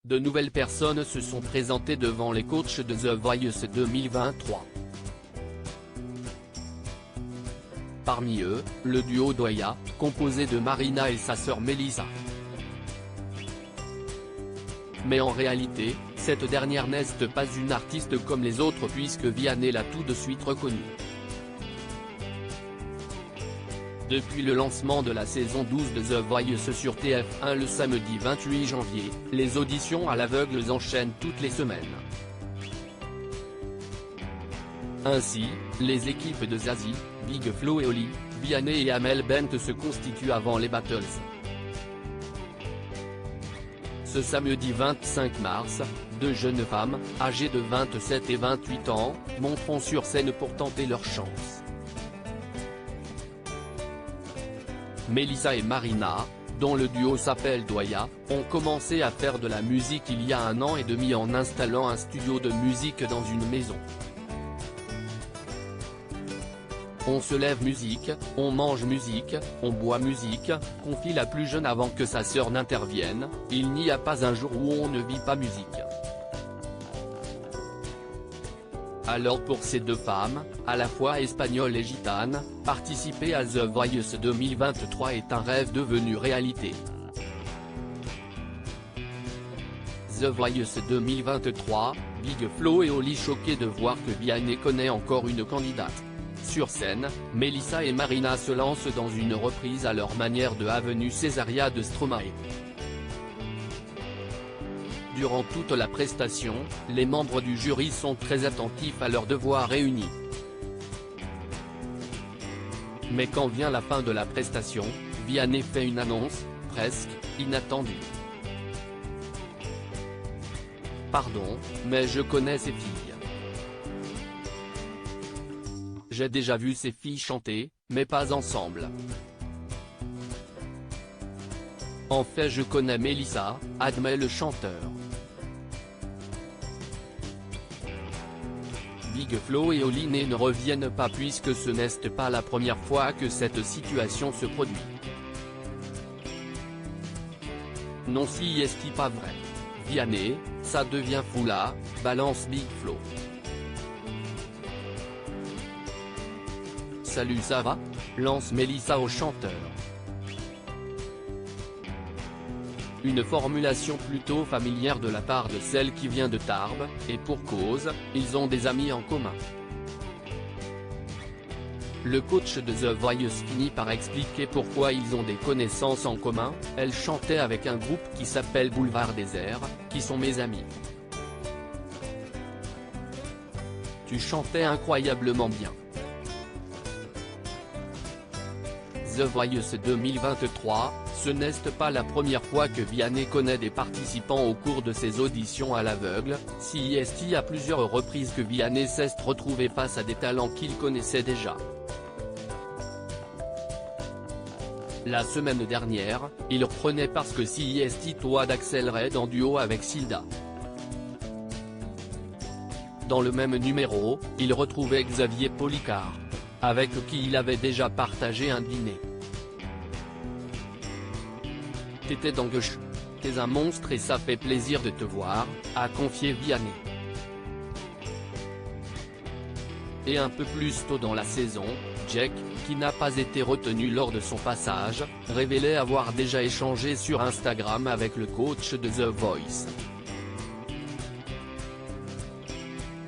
de nouvelles personnes se sont présentées devant les coachs de The Voice 2023. Parmi eux, le duo Doya, composé de Marina et sa sœur Melissa. Mais en réalité, cette dernière n'est pas une artiste comme les autres puisque Vianney l'a tout de suite reconnue. Depuis le lancement de la saison 12 de The Voice sur TF1 le samedi 28 janvier, les auditions à l'aveugle enchaînent toutes les semaines. Ainsi, les équipes de Zazie, Big Flo et Oli, Vianney et Amel Bent se constituent avant les battles. Ce samedi 25 mars, deux jeunes femmes, âgées de 27 et 28 ans, monteront sur scène pour tenter leur chance. Melissa et Marina, dont le duo s'appelle Doya, ont commencé à faire de la musique il y a 1 an et demi en installant un studio de musique dans une maison. On se lève musique, on mange musique, on boit musique, confie la plus jeune avant que sa sœur n'intervienne, il n'y a pas un jour où on ne vit pas musique. Alors pour ces deux femmes, à la fois espagnoles et gitanes, participer à The Voice 2023 est un rêve devenu réalité. The Voice 2023, Big Flo et Oli choqués de voir que Vianney connaît encore une candidate. Sur scène, Melissa et Marina se lancent dans une reprise à leur manière de Avenue Césaria de Stromae. Durant toute la prestation, les membres du jury sont très attentifs à leurs devoirs réunis. Mais quand vient la fin de la prestation, Vianney fait une annonce, presque inattendue. Pardon, mais je connais ces filles. J'ai déjà vu ces filles chanter, mais pas ensemble. En fait je connais Melissa, admet le chanteur. Big Flo et Oli ne reviennent pas puisque ce n'est pas la première fois que cette situation se produit. Non si est-ce pas vrai. Vianney, ça devient fou là, balance Big Flo. Salut ça va, lance Melissa au chanteur. Une formulation plutôt familière de la part de celle qui vient de Tarbes, et pour cause, ils ont des amis en commun. Le coach de The Voice finit par expliquer pourquoi ils ont des connaissances en commun, elle chantait avec un groupe qui s'appelle Boulevard Désert, qui sont mes amis. Tu chantais incroyablement bien. The Voice 2023, ce n'est pas la première fois que Vianney connaît des participants au cours de ses auditions à l'aveugle, si est à plusieurs reprises que Vianney s'est retrouvé face à des talents qu'il connaissait déjà. La semaine dernière, il reprenait parce que si est toi d'accélérer en duo avec Silda. Dans le même numéro, il retrouvait Xavier Policard, avec qui il avait déjà partagé un dîner. T'étais dans gauche. T'es un monstre et ça fait plaisir de te voir, a confié Vianney. Et un peu plus tôt dans la saison, Jack, qui n'a pas été retenu lors de son passage, révélait avoir déjà échangé sur Instagram avec le coach de The Voice.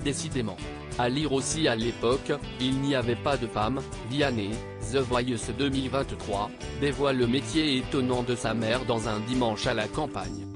Décidément. À lire aussi à l'époque, il n'y avait pas de femme, Vianney, The Voice 2023, dévoile le métier étonnant de sa mère dans un dimanche à la campagne.